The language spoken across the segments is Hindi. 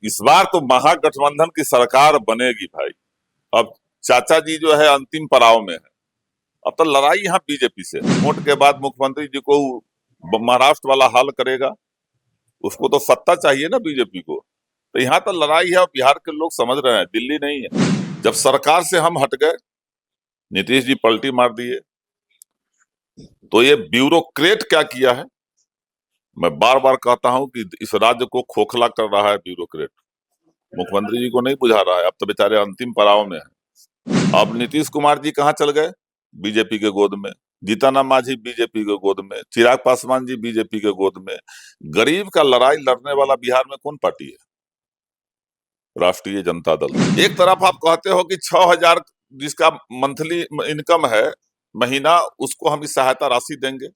इस बार तो महागठबंधन की सरकार बनेगी भाई। अब चाचा जी जो है अंतिम पड़ाव में है। अब तो लड़ाई यहाँ बीजेपी से है। वोट के बाद मुख्यमंत्री जी को महाराष्ट्र वाला हाल करेगा, उसको तो सत्ता चाहिए ना बीजेपी को। तो यहाँ तो लड़ाई है और बिहार के लोग समझ रहे हैं, दिल्ली नहीं है। जब सरकार से हम हट गए, नीतीश जी पलटी मार दिए, तो ये ब्यूरोक्रेट क्या किया है। मैं बार बार कहता हूं कि इस राज्य को खोखला कर रहा है ब्यूरोक्रेट। मुख्यमंत्री जी को नहीं बुझा रहा है, अब तो बेचारे अंतिम पड़ाव में है। अब नीतीश कुमार जी कहाँ चल गए? बीजेपी के गोद में। जीतन मांझी बीजेपी के गोद में। चिराग पासवान जी बीजेपी के गोद में। गरीब का लड़ाई लड़ने वाला बिहार में कौन पार्टी है? राष्ट्रीय जनता दल। एक तरफ आप कहते हो कि 6,000 जिसका मंथली इनकम है महीना, उसको हम इस सहायता राशि देंगे,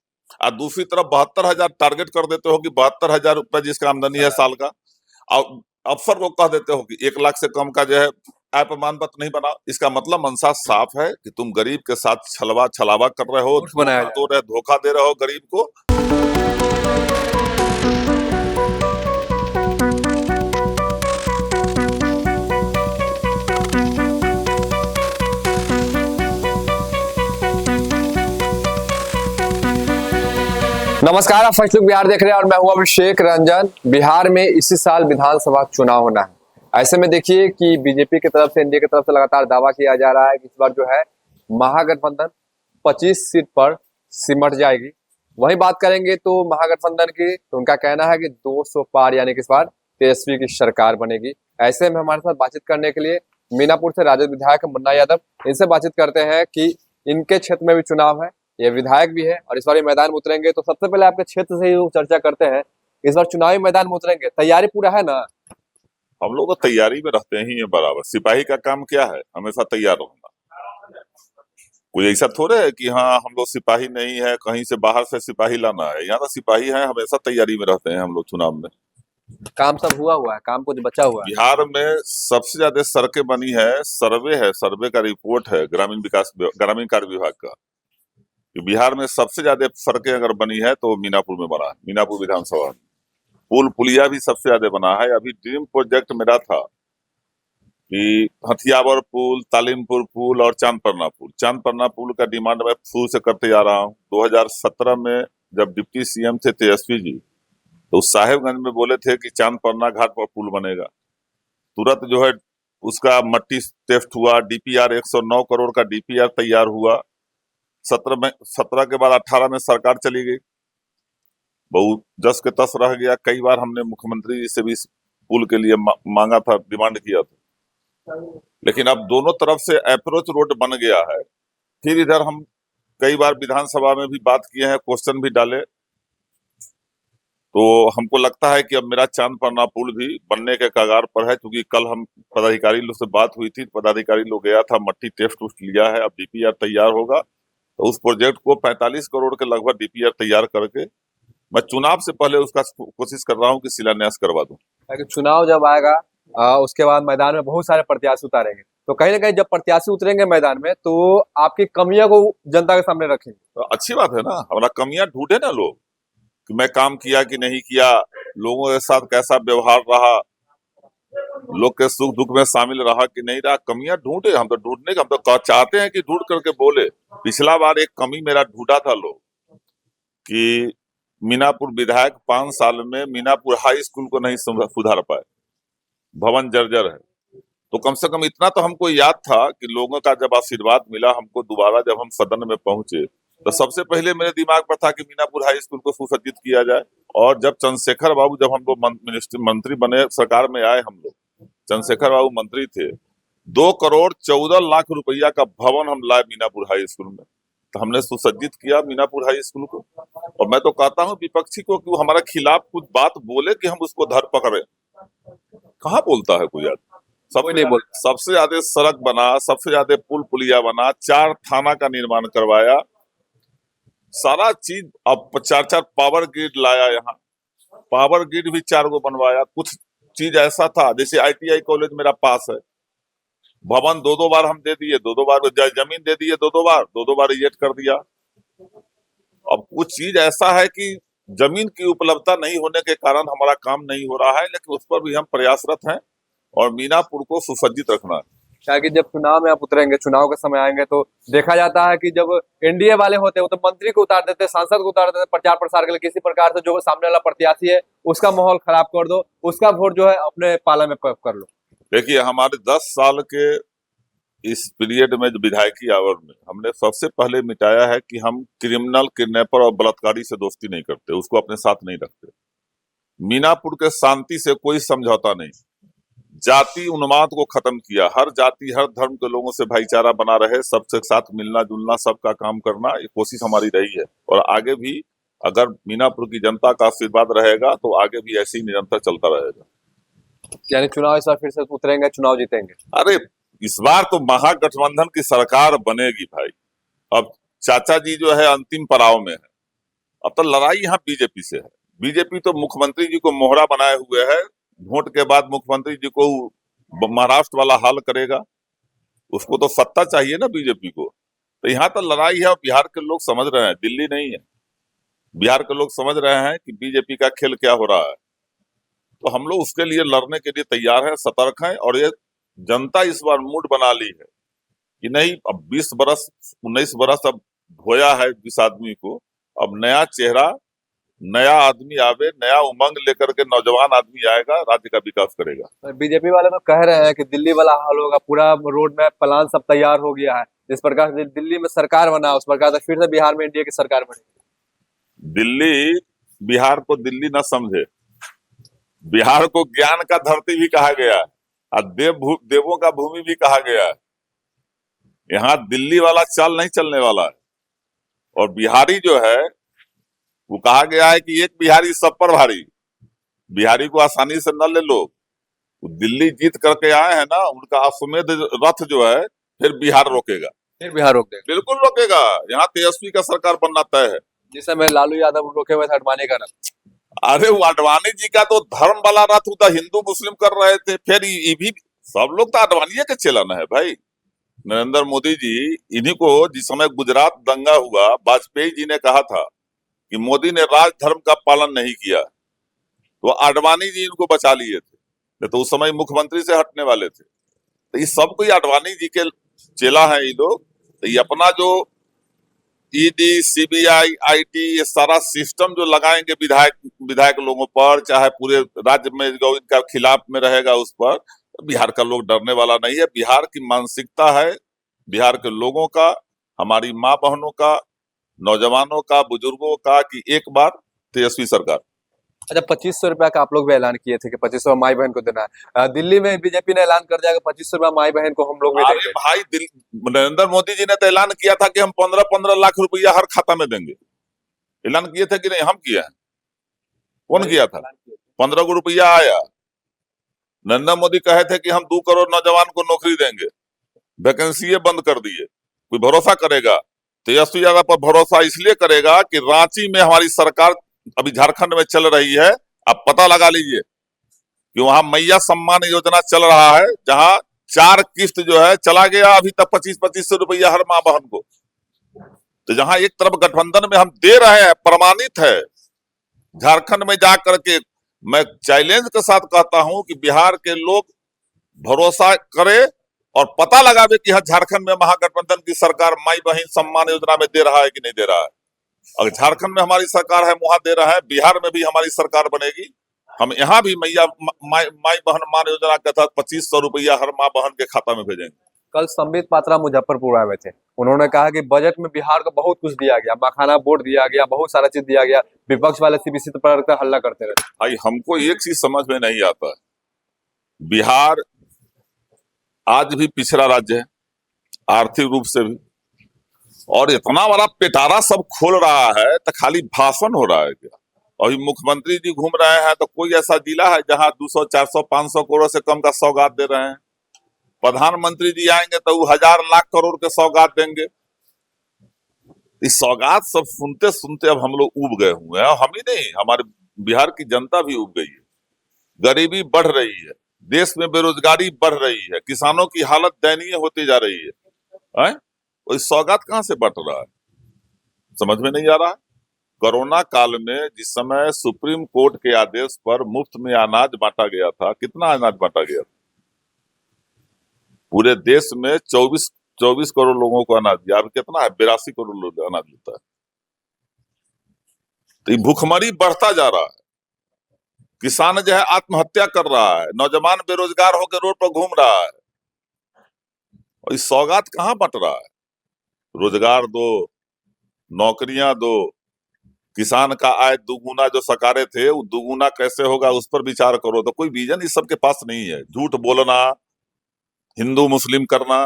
और दूसरी तरफ 72,000 टारगेट कर देते हो कि 72,000 रुपए जिसका आमदनी है साल का, और अफसर को कह देते हो कि 1 लाख से कम का जो है आय प्रमाण पत्र नहीं बना। इसका मतलब मंशा साफ है कि तुम गरीब के साथ छलावा कर रहे हो, धोखा दे रहे हो गरीब को। नमस्कार, आप फर्स्ट लुक बिहार देख रहे हैं और मैं हूं अभिषेक रंजन। बिहार में इसी साल विधानसभा चुनाव होना है। ऐसे में देखिए कि बीजेपी की तरफ से, एनडीए की तरफ से लगातार दावा किया जा रहा है कि इस बार जो है महागठबंधन 25 सीट पर सिमट जाएगी। वही बात करेंगे तो महागठबंधन की, तो उनका कहना है कि 200 पार, यानी कि इस बार तेजस्वी की सरकार बनेगी। ऐसे में हमारे साथ बातचीत करने के लिए मीनापुर से राजद विधायक मुन्ना यादव, इनसे बातचीत करते हैं कि इनके क्षेत्र में भी चुनाव है, ये विधायक भी है और इस बार ये मैदान में उतरेंगे। तो सबसे पहले आपके क्षेत्र से ही चर्चा करते हैं, इस बार चुनावी मैदान में उतरेंगे, तैयारी पूरा है ना? हम लोग तो तैयारी में रहते ही है बराबर। सिपाही का काम क्या है? हमेशा तैयार रहना। कोई ऐसा थोड़े है कि हाँ हम लोग सिपाही नहीं है, कहीं से बाहर से सिपाही लाना है। यहाँ तो सिपाही है, हमेशा तैयारी में रहते हैं हम लोग चुनाव में। काम सब हुआ है, काम कुछ बचा हुआ है? बिहार में सबसे ज्यादा सड़कें बनी है, सर्वे का रिपोर्ट है ग्रामीण कार्य विभाग का। बिहार में सबसे ज्यादा सड़कें अगर बनी है तो मीनापुर में बना है, मीनापुर विधानसभा। पुल पुलिया भी सबसे ज्यादा बना है। अभी ड्रीम प्रोजेक्ट मेरा था कि हथियावर पुल, तालीमपुर पुल और चांदपरना पुल का डिमांड मैं शुरू से करते जा रहा हूँ। 2017 में जब डिप्टी सीएम थे तेजस्वी जी, तो साहेबगंज में बोले थे कि चांदपरना घाट पर पुल बनेगा। तुरंत जो है उसका मट्टी टेस्ट हुआ, डीपीआर 109 करोड़ का डीपीआर तैयार हुआ। 17 के बाद 18 में सरकार चली गई, बहुत जस के तस रह गया। कई बार हमने मुख्यमंत्री जी से भी इस पुल के लिए मांगा था, डिमांड किया था, लेकिन अब दोनों तरफ से अप्रोच रोड बन गया है। फिर इधर हम कई बार विधानसभा में भी बात किए हैं, क्वेश्चन भी डाले, तो हमको लगता है कि अब मेरा चांदपरना पुल भी बनने के कगार पर है। क्योंकि कल हम पदाधिकारी लोग से बात हुई थी, पदाधिकारी लोग गया था, मट्टी टेस्ट लिया है, अब डीपीआर तैयार होगा। तो उस प्रोजेक्ट को 45 करोड़ के लगभग डीपीआर तैयार करके मैं चुनाव से पहले उसका कोशिश कर रहा हूँ कि शिलान्यास करवा दूं। चुनाव जब आएगा उसके बाद मैदान में बहुत सारे प्रत्याशी उतारेंगे, तो कहीं ना कहीं जब प्रत्याशी उतरेंगे मैदान में तो आपकी कमियां को जनता के सामने रखेंगे। तो अच्छी बात है ना, हमारा कमियां ढूंढे ना लोग, कि मैं काम किया कि नहीं किया, लोगों के साथ कैसा व्यवहार रहा, लोग के सुख दुख में शामिल रहा कि नहीं रहा। कमियां ढूंढे, हम तो चाहते हैं कि ढूंढ करके बोले। पिछला बार एक कमी मेरा ढूंढा था लोग कि मीनापुर विधायक 5 साल में मीनापुर हाई स्कूल को नहीं सुधार पाए, भवन जर्जर है। तो कम से कम इतना तो हमको याद था कि लोगों का जब आशीर्वाद मिला हमको, दोबारा जब हम सदन में पहुंचे, तो सबसे पहले मेरे दिमाग पर था कि मीनापुर हाई स्कूल को सुसज्जित किया जाए। और जब चंद्रशेखर बाबू, जब हम लोग मंत्री बने, सरकार में आए हम लोग, चंद्रशेखर बाबू मंत्री थे, 2 करोड़ 14 लाख रुपया का भवन हम लाए मीनापुर हाई स्कूल में। तो हमने सुसज्जित किया मीनापुर हाई स्कूल को। और मैं तो कहता हूँ विपक्षी को कि वो हमारे खिलाफ कुछ बात बोले कि हम उसको धर पकड़े। कहाँ बोलता है कोई आदमी? सबसे ज्यादा सड़क बना, सबसे ज्यादा पुल पुलिया बना, 4 थाना का निर्माण करवाया, सारा चीज। अब 4 पावर ग्रिड लाया, यहाँ पावर ग्रिड भी 4 गो बनवाया। कुछ चीज ऐसा था, जैसे ITI कॉलेज मेरा पास है, भवन 2 बार हम दे दिए, 2 बार जमीन दे दिए, 2 बार रिजेक्ट कर दिया। अब कुछ चीज ऐसा है कि जमीन की उपलब्धता नहीं होने के कारण हमारा काम नहीं हो रहा है, लेकिन उस पर भी हम प्रयासरत हैं और मीनापुर को सुसज्जित रखना है। क्या कि जब चुनाव में आप उतरेंगे, चुनाव के समय आएंगे तो देखा जाता है कि जब एनडीए वाले होते हैं वो तो मंत्री को उतार देते हैं, सांसद को उतार देते हैं प्रचार प्रसार के लिए। किसी प्रकार से जो सामने वाला प्रत्याशी है उसका माहौल खराब कर दो, उसका वोट जो है अपने पाला में कर लो। देखिए, हमारे 10 साल के इस पीरियड में, जो विधायकी आवर में, हमने सबसे पहले मिटाया है कि हम क्रिमिनल, किडनैपर और बलात्कारी से दोस्ती नहीं करते, उसको अपने साथ नहीं रखते। मीनापुर के शांति से कोई समझौता नहीं। जाति उन्माद को खत्म किया, हर जाति हर धर्म के लोगों से भाईचारा बना रहे, सबसे साथ मिलना जुलना, सबका काम करना, ये कोशिश हमारी रही है। और आगे भी अगर मीनापुर की जनता का आशीर्वाद रहेगा तो आगे भी ऐसे ही निरंतर चलता रहेगा। यानी चुनाव इस बार फिर से उतरेंगे, चुनाव जीतेंगे? अरे, इस बार तो महागठबंधन की सरकार बनेगी भाई। अब चाचा जी जो है अंतिम पड़ाव में है। अब तो लड़ाई यहाँ बीजेपी से है। बीजेपी तो मुख्यमंत्री जी को मोहरा बनाए हुए है। वोट के बाद मुख्यमंत्री जी को महाराष्ट्र वाला हाल करेगा। उसको तो सत्ता चाहिए ना बीजेपी को। तो यहाँ तो लड़ाई है और बिहार के लोग समझ रहे हैं, दिल्ली नहीं है। बिहार के लोग समझ रहे हैं कि बीजेपी का खेल क्या हो रहा है। तो हम लोग उसके लिए लड़ने के लिए तैयार हैं, सतर्क हैं। और ये जनता इस बार मूड बना ली है कि नहीं, अब 20 बरस 19 बरस अब होया है जिस आदमी को, अब नया चेहरा, नया आदमी आवे, नया उमंग लेकर के नौजवान आदमी आएगा, राज्य का विकास करेगा। बीजेपी वाले तो कह रहे हैं कि दिल्ली वाला हाल होगा, पूरा रोड मैप प्लान सब तैयार हो गया है। जिस प्रकार से दिल्ली में सरकार बना उस प्रकार से फिर से बिहार में एनडीए की सरकार बनी। दिल्ली बिहार को दिल्ली न समझे। बिहार को ज्ञान का धरती भी कहा गया है और देवों का भूमि भी कहा गया है। यहाँ दिल्ली वाला चाल नहीं चलने वाला है। और बिहारी जो है वो कहा गया है कि एक बिहारी सब पर भारी। बिहारी को आसानी से न ले लो। वो दिल्ली जीत करके आए हैं ना, उनका अश्वमेध रथ जो है फिर बिहार रोकेगा। फिर बिहार रोक देगा? बिल्कुल रोकेगा। यहाँ तेजस्वी का सरकार बनना तय है। जिस समय लालू यादव रोके हुए थे अडवाणी का रथ। अरे, वो अडवाणी जी का तो धर्म वाला रथ वो तो हिंदू मुस्लिम कर रहे थे। फिर ये भी सब लोग तो अडवाणी के चलन है भाई। नरेंद्र मोदी जी, इन्हीं को जिस समय गुजरात दंगा हुआ, वाजपेयी जी ने कहा था कि मोदी ने राज धर्म का पालन नहीं किया, तो आडवाणी जी इनको बचा लिए थे। तो उस समय मुख्यमंत्री से हटने वाले थे। तो ये सब कोई आडवाणी जी के चेला है ये लोग। तो ये अपना जो ईडी, सीबीआई, आईटी, ये सारा सिस्टम जो लगाएंगे विधायक लोगों पर, चाहे पूरे राज्य में जो इनका खिलाफ में रहेगा उस पर, बिहार का लोग डरने वाला नहीं है। बिहार की मानसिकता है, बिहार के लोगों का, हमारी माँ बहनों का, नौजवानों का, बुजुर्गों का, कि एक बार तेजस्वी सरकार। अच्छा, 2500 रुपया का आप लोग भी ऐलान किए थे कि 2500 माई बहन को देना है। दिल्ली में बीजेपी ने ऐलान कर दिया कि 2500 रुपया माई बहन को हम लोग भी अरे देंगे। भाई, नरेंद्र मोदी जी ने तो ऐलान किया था कि हम 15-15 लाख रुपया हर खाता में देंगे। ऐलान किए थे कि नहीं? हम किया है। कौन किया था? 15 को रुपया आया। नरेंद्र मोदी कहे थे कि हम 2 करोड़ नौजवान को नौकरी देंगे, वैकेंसी बंद कर दिए। कोई भरोसा करेगा? तेजस्वी यादव पर भरोसा इसलिए करेगा कि रांची में हमारी सरकार अभी झारखंड में चल रही है। आप पता लगा लीजिए कि वहां मैया सम्मान योजना चल रहा है, जहां 4 किस्त जो है चला गया अभी तक 25-25 रुपया हर माँ बहन को। तो जहां एक तरफ गठबंधन में हम दे रहे हैं, प्रमाणित है, झारखंड में जा करके मैं चैलेंज के साथ कहता हूं कि बिहार के लोग भरोसा करे और पता लगावे कि हाँ, झारखंड में महागठबंधन की सरकार माई बहन सम्मान योजना में दे रहा है कि नहीं दे रहा है। अगर झारखंड में हमारी सरकार है, वहां दे रहा है, बिहार में भी हमारी सरकार बनेगी। हम यहाँ भी मैया माई बहन मान योजना के तहत 2500 रुपया हर माँ बहन के खाता में भेजेंगे। कल संबित पात्रा मुजफ्फरपुर आए हुए थे। उन्होंने कहा कि बजट में बिहार को बहुत कुछ दिया गया, मखाना बोर्ड दिया गया, बहुत सारा चीज दिया गया। विपक्ष वाले सीबीसी पर हल्ला करते रहते। भाई, हमको एक चीज समझ में नहीं आता है, बिहार आज भी पिछड़ा राज्य है, आर्थिक रूप से भी। और इतना बड़ा पिटारा सब खोल रहा है तो खाली भाषण हो रहा है क्या? अभी मुख्यमंत्री जी घूम रहे हैं तो कोई ऐसा जिला है जहां 200, 400, 500 करोड़ से कम का सौगात दे रहे हैं? प्रधानमंत्री जी आएंगे तो वो 1000 लाख करोड़ के सौगात देंगे। इस सौगात सब सुनते सुनते अब हम लोग उब गए हुए हैं। और हम ही नहीं, हमारे बिहार की जनता भी उब गई है। गरीबी बढ़ रही है, देश में बेरोजगारी बढ़ रही है, किसानों की हालत दयनीय होती जा रही है। और इस सौगात कहां से बट रहा है? समझ में नहीं आ रहा है। कोरोना काल में जिस समय सुप्रीम कोर्ट के आदेश पर मुफ्त में अनाज बांटा गया था, कितना अनाज बांटा गया था? पूरे देश में 24 करोड़ लोगों को अनाज दिया। अब कितना है? 82 करोड़ लोग अनाज लेता है। तो ये भूखमरी बढ़ता जा रहा है। किसान जो है आत्महत्या कर रहा है, नौजवान बेरोजगार होकर रोड पर घूम रहा है, और इस सौगात कहाँ बंट रहा है? रोजगार दो, नौकरियां दो, किसान का आय दुगुना जो सकारे थे वो दुगुना कैसे होगा उस पर विचार करो। तो कोई विजन इस सब के पास नहीं है। झूठ बोलना, हिंदू मुस्लिम करना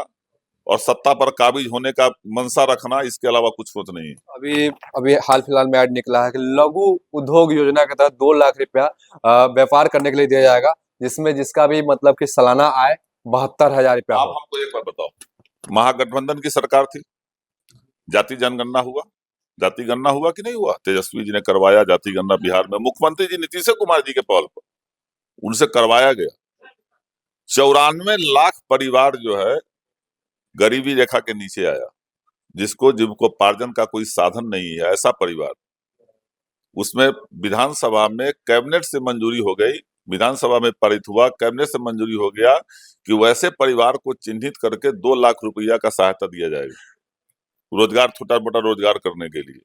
और सत्ता पर काबिज होने का मंशा रखना, इसके अलावा कुछ सोच नहीं है। अभी अभी हाल फिलहाल में ऐड निकला है कि लघु उद्योग योजना के तहत 2 लाख रुपया व्यापार करने के लिए दिया जाएगा, जिसमें जिसका भी मतलब कि सालाना आय 72,000 रुपया आप हो। हमको एक बार बताओ, महागठबंधन की सरकार थी, जाति जनगणना हुआ? जाति गणना हुआ कि नहीं हुआ? तेजस्वी जी ने करवाया जाति गणना बिहार में, मुख्यमंत्री जी नीतीश कुमार जी के पहल पर उनसे करवाया गया। 94 लाख परिवार जो है गरीबी रेखा के नीचे आया, जिसको जीविकोपार्जन का कोई साधन नहीं है, ऐसा परिवार। उसमें विधानसभा में कैबिनेट से मंजूरी हो गई, विधानसभा में पारित हुआ, कैबिनेट से मंजूरी हो गया कि वैसे परिवार को चिन्हित करके 2 लाख रुपया का सहायता दिया जाएगा, रोजगार, छोटा मोटा रोजगार करने के लिए।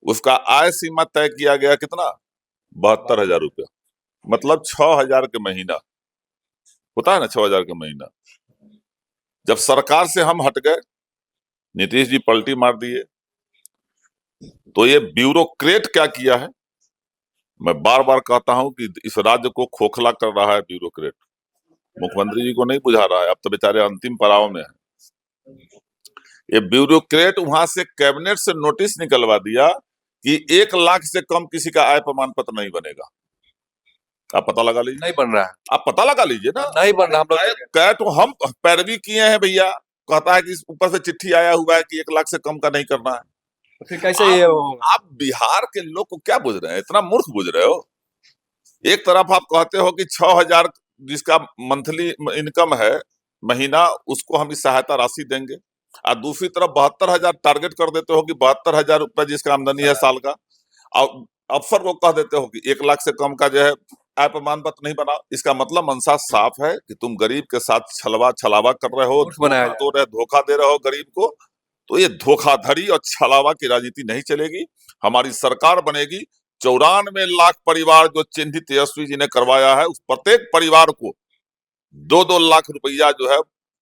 उसका आय सीमा तय किया गया, कितना? 72,000 रुपया, मतलब 6,000 के महीना होता है ना, 6,000 के महीना। जब सरकार से हम हट गए, नीतीश जी पलटी मार दिए, तो ये ब्यूरोक्रेट क्या किया है? मैं बार बार कहता हूं कि इस राज्य को खोखला कर रहा है ब्यूरोक्रेट। मुख्यमंत्री जी को नहीं बुझा रहा है, अब तो बेचारे अंतिम पड़ाव में है। ये ब्यूरोक्रेट वहां से कैबिनेट से नोटिस निकलवा दिया कि 1 लाख से कम किसी का आय प्रमाण पत्र नहीं बनेगा। आप पता लगा लीजिए, नहीं बन रहा है, आप पता लगा लीजिए ना। नहीं बन रहा। हम लोग कह तो हम पैरवी किए हैं भैया, कहता है कि ऊपर से चिट्ठी आया हुआ है कि 1 लाख से कम का नहीं करना है। तो फिर कैसे ये होगा? आप बिहार के लोग को क्या बुझ रहे हैं? इतना मूर्ख बुझ रहे हो। एक तरफ आप कहते हो कि 6,000 जिसका मंथली इनकम है महीना, उसको हम इस सहायता राशि देंगे, और दूसरी तरफ 72,000 टारगेट कर देते हो कि 72,000 रुपए जिसका आमदनी है साल का, और अफसर को कह देते हो कि 1 लाख से कम का जो है आय प्रमाण पत्र नहीं बना। इसका मतलब मंशा साफ है कि तुम गरीब के साथ छलावा कर रहे हो, धोखा दे रहे हो गरीब को। तो ये धोखाधड़ी और छलावा की राजनीति नहीं चलेगी। हमारी सरकार बनेगी, 94 लाख परिवार जो चिन्हित तेजस्वी जी ने करवाया है, उस प्रत्येक परिवार को 2-2 लाख रुपया जो है,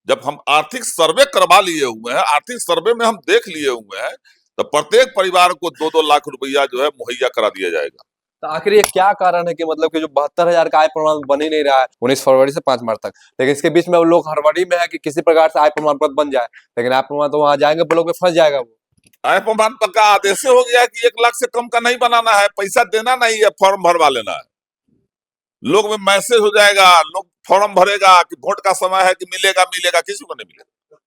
जब हम आर्थिक सर्वे करवा लिए हुए हैं, आर्थिक सर्वे में हम देख लिए हुए हैं, तो प्रत्येक परिवार को 2-2 लाख रुपया जो है मुहैया करा दिया जाएगा। तो आखिर ये क्या कारण है कि मतलब कि जो 72,000 का आय प्रमाण बन ही नहीं रहा है 19 फरवरी से 5 मार्च तक, लेकिन इसके बीच में वो लोग हड़बड़ी में है कि किसी प्रकार से आय प्रमाण पत्र बन जाए, लेकिन आय प्रमाण तो वहां जाएंगे ब्लॉक में फंस जाएगा वो। आय प्रमाण पत्र का आदेश हो गया है कि 1 लाख से कम का नहीं बनाना है, पैसा देना नहीं है, फॉर्म भरवा लेना है। लोग में मैसेज हो जाएगा, लोग फॉर्म भरेगा कि वोट का समय है कि मिलेगा मिलेगा, किसी को नहीं मिलेगा।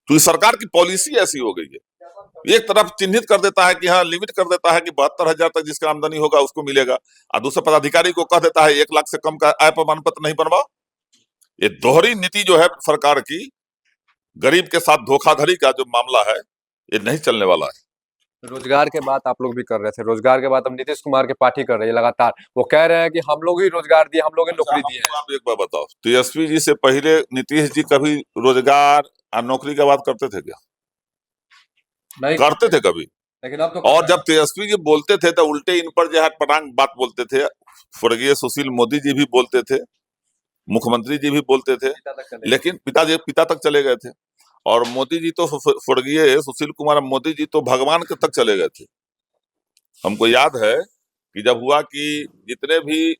तो ये सरकार की पॉलिसी ऐसी हो गई है। एक तरफ चिन्हित कर देता है कि हाँ, लिमिट कर देता है कि 72,000 तक जिसका आमदनी होगा उसको मिलेगा, और दूसरे पदाधिकारी को कह देता है 1 लाख से कम का आय प्रमाण पत्र नहीं बनवाओ। ये दोहरी नीति जो है सरकार की, गरीब के साथ धोखाधड़ी का जो मामला है, ये नहीं चलने वाला है। रोजगार के बात आप लोग भी कर रहे थे, रोजगार के बात अब नीतीश कुमार की पार्टी कर रही है लगातार। वो कह रहे हैं कि हम लोग ही रोजगार दिए, हम लोग ही नौकरी दिए हैं। आप एक बार बताओ, तेजस्वी जी से पहले नीतीश जी कभी रोजगार और नौकरी की बात करते थे क्या? नहीं करते थे कभी? लेकिन अब तो और जब तेजस्वी जी बोलते थे तो उल्टे इन पर जो है पटांग बात बोलते थे। स्वर्गीय सुशील मोदी जी भी बोलते थे, मुख्यमंत्री जी भी बोलते थे, लेकिन पिता तक चले गए थे। और मोदी जी तो, स्वर्गीय सुशील कुमार मोदी जी तो भगवान के तक चले गए थे। हमको याद है कि जब हुआ कि जितने भी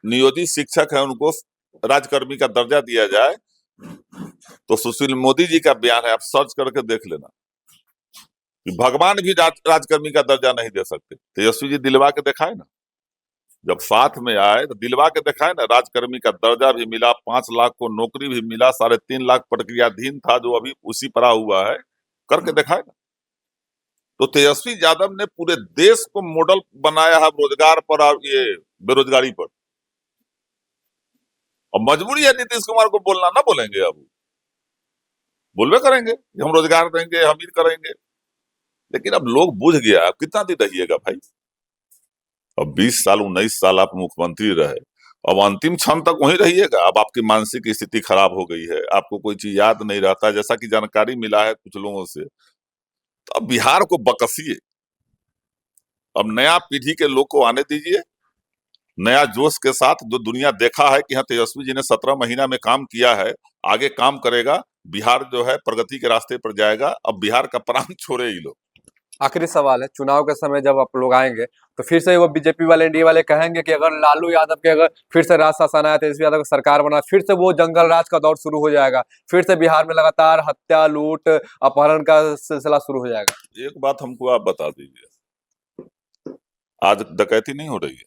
नियोजित शिक्षक हैं उनको राजकर्मी का दर्जा दिया जाए, तो सुशील मोदी जी का बयान है, आप सर्च करके देख लेना, कि भगवान भी राजकर्मी का दर्जा नहीं दे सकते। तेजस्वी जी दिलवा के दिखाए ना, जब साथ में आए तो दिलवा के दिखाए ना, राजकर्मी का दर्जा भी मिला, 5 लाख को नौकरी भी मिला, 3.5 लाख प्रक्रियाधीन था जो अभी उसी पड़ा हुआ है, करके दिखाए ना। तो तेजस्वी यादव ने पूरे देश को मॉडल बनाया है रोजगार पर और ये बेरोजगारी पर। और मजबूरी है नीतीश कुमार को बोलना, ना बोलेंगे अब? बोलवे करेंगे कि हम रोजगार देंगे, हम ये करेंगे। लेकिन अब लोग बुझ गया, अब कितना दिन रहिएगा भाई? अब 20 साल 19 साल आप मुख्यमंत्री रहे, अब अंतिम क्षण तक वहीं रहिएगा? अब आपकी मानसिक स्थिति खराब हो गई है, आपको कोई चीज याद नहीं रहता, जैसा कि जानकारी मिला है कुछ लोगों से। तो अब बिहार को बकसिए, अब नया पीढ़ी के लोग को आने दीजिए, नया जोश के साथ। जो दुनिया देखा है कि हाँ तेजस्वी जी ने 17 महीना में काम किया है, आगे काम करेगा, बिहार जो है प्रगति के रास्ते पर जाएगा। अब बिहार का प्राण छोड़े ही लोग। आखिरी सवाल है, चुनाव के समय जब आप लोग आएंगे तो फिर से वो बीजेपी वाले एनडीए वाले कहेंगे कि अगर लालू यादव के अगर फिर से राज शासन आया, तेजस्वी यादव की सरकार बना, फिर से वो जंगल राज का दौर शुरू हो जाएगा, फिर से बिहार में लगातार हत्या, लूट, अपहरण का सिलसिला शुरू हो जाएगा। एक बात हमको आप बता दीजिए, आज डकैती नहीं हो रही है,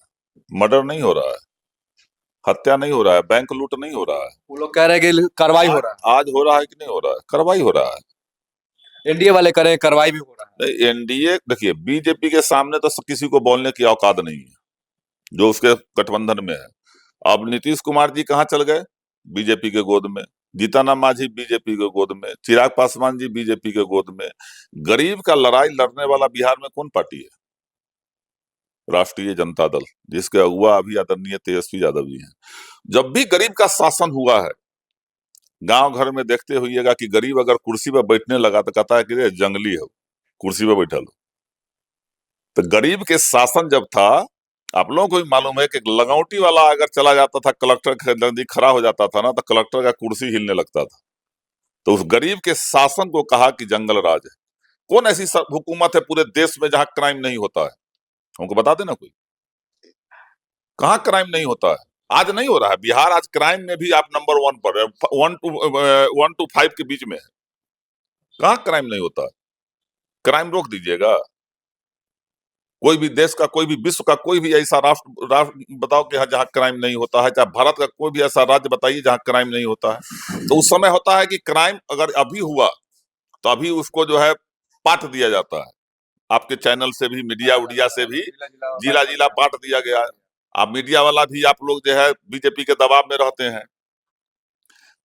मर्डर नहीं हो रहा है, हत्या नहीं हो रहा है, बैंक लूट नहीं हो रहा है? वो लोग कह रहे हैं कि कार्रवाई हो रहा आज हो रहा है कि नहीं हो रहा है? कार्रवाई हो रहा है। है, एनडीए वाले कह रहे हैं कार्रवाई भी हो रहा है। नहीं, एनडीए देखिए, बीजेपी के सामने तो किसी को बोलने की औकात नहीं है जो उसके गठबंधन में है। अब नीतीश कुमार जी कहाँ चल गए? बीजेपी के गोद में। जीतन मांझी बीजेपी के गोद में। चिराग पासवान जी बीजेपी के गोद में। गरीब का लड़ाई लड़ने वाला बिहार में कौन पार्टी है? राष्ट्रीय जनता दल, जिसके अगुवा अभी आदरणीय तेजस्वी यादव जी हैं। जब भी गरीब का शासन हुआ है, गांव घर में देखते होइएगा कि गरीब अगर कुर्सी पर बैठने लगा तो कहता है कि रे जंगली हो, कुर्सी पर बैठा लो। तो गरीब के शासन जब था, आप लोगों को भी मालूम है कि लगौटी वाला अगर चला जाता था, कलेक्टर के नजदीक खड़ा हो जाता था ना, तो कलेक्टर का कुर्सी हिलने लगता था। तो उस गरीब के शासन को कहा कि जंगल राज है। कौन ऐसी हुकूमत है पूरे देश में जहां क्राइम नहीं होता है? हमको बता देना कोई, कहाँ क्राइम नहीं होता है? आज नहीं हो रहा है बिहार, आज क्राइम में भी आप नंबर 1 पर है, 1 to 5 के बीच में है। कहाँ क्राइम नहीं होता है? क्राइम रोक दीजिएगा। कोई भी देश का, कोई भी विश्व का कोई भी ऐसा राष्ट्र बताओ कि जहाँ क्राइम नहीं होता है। चाहे भारत का कोई भी ऐसा राज्य बताइए जहाँ क्राइम नहीं होता है। तो उस समय होता है कि क्राइम अगर अभी हुआ तो अभी उसको जो है पाट दिया जाता है। आपके चैनल से भी, मीडिया उडिया से भी जिला जिला पाट दिया गया है। आप मीडिया वाला भी आप लोग जो है बीजेपी के दबाव में रहते हैं।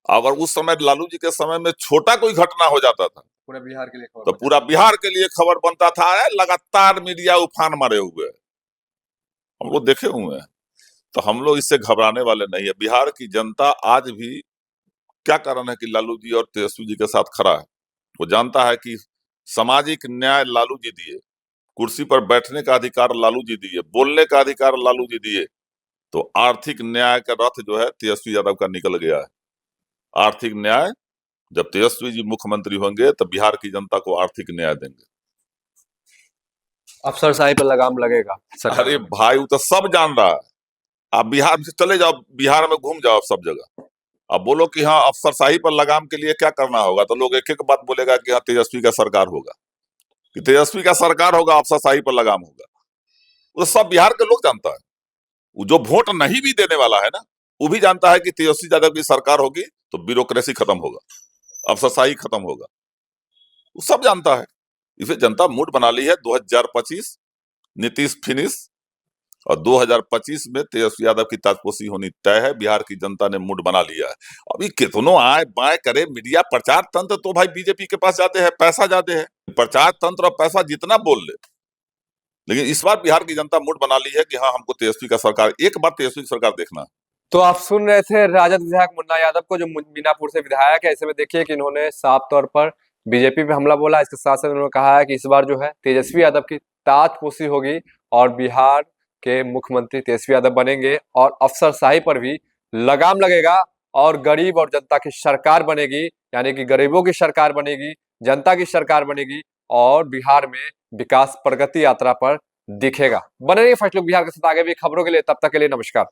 अगर उस समय लालू जी के समय में छोटा कोई घटना हो जाता था पूरे बिहार के लिए खबर तो पूरा बिहार के लिए खबर बनता था। लगातार मीडिया उफान मारे हुए है, हम लोग देखे हुए हैं। तो हम लोग इससे घबराने वाले नहीं है। बिहार की जनता आज भी, क्या कारण है कि लालू जी और तेजस्वी जी के साथ खड़ा है? वो जानता है कि सामाजिक न्याय लालू जी दिए, कुर्सी पर बैठने का अधिकार लालू जी दिए, बोलने का अधिकार लालू जी दिए। तो आर्थिक न्याय का रथ जो है तेजस्वी यादव का निकल गया है। आर्थिक न्याय, जब तेजस्वी जी मुख्यमंत्री होंगे तो बिहार की जनता को आर्थिक न्याय देंगे। अफसरशाही पर लगाम लगेगा सरकार अरे में। भाई, वो तो सब जान रहा है। आप बिहार से चले जाओ, बिहार में घूम जाओ सब जगह। अब बोलो कि हाँ अफसरशाही पर लगाम के लिए क्या करना होगा, तो लोग एक एक बात बोलेगा कि हाँ तेजस्वी का सरकार होगा, कि तेजस्वी का सरकार होगा, अफसरशाही पर लगाम होगा। वो सब बिहार के लोग जानता है। वो जो वोट नहीं भी देने वाला है ना, वो भी जानता है कि तेजस्वी यादव की सरकार होगी तो ब्यूरोक्रेसी खत्म होगा, अफसरशाही खत्म होगा। वो सब जानता है। इसे जनता मूड बना ली है 2025 नीतीश फिनिश, और 2025 में तेजस्वी यादव की ताजपोशी होनी तय है। बिहार की जनता ने मूड बना लिया है। अभी कितनों आए बाएं करे मीडिया, प्रचार तंत्र तो भाई बीजेपी के पास जाते हैं, पैसा जाते हैं, प्रचार तंत्र और पैसा जितना बोल ले। लेकिन इस बार बिहार की जनता मूड बना ली है कि हाँ हमको तेजस्वी का सरकार, एक बार तेजस्वी की सरकार देखना है। तो आप सुन रहे थे राजद विधायक मुन्ना यादव को, जो मीनापुर से विधायक है। ऐसे में देखिए कि इन्होंने साफ तौर पर बीजेपी पे हमला बोला। इसके साथ साथ उन्होंने कहा है कि इस बार जो है तेजस्वी यादव की ताजपोशी होगी और बिहार के मुख्यमंत्री तेजस्वी यादव बनेंगे और अफसरशाही पर भी लगाम लगेगा और गरीब और जनता की सरकार बनेगी, यानी कि गरीबों की सरकार बनेगी, जनता की सरकार बनेगी और बिहार में विकास प्रगति यात्रा पर दिखेगा। बने रहिए फर्स्ट लुक बिहार के साथ आगे भी खबरों के लिए। तब तक के लिए नमस्कार।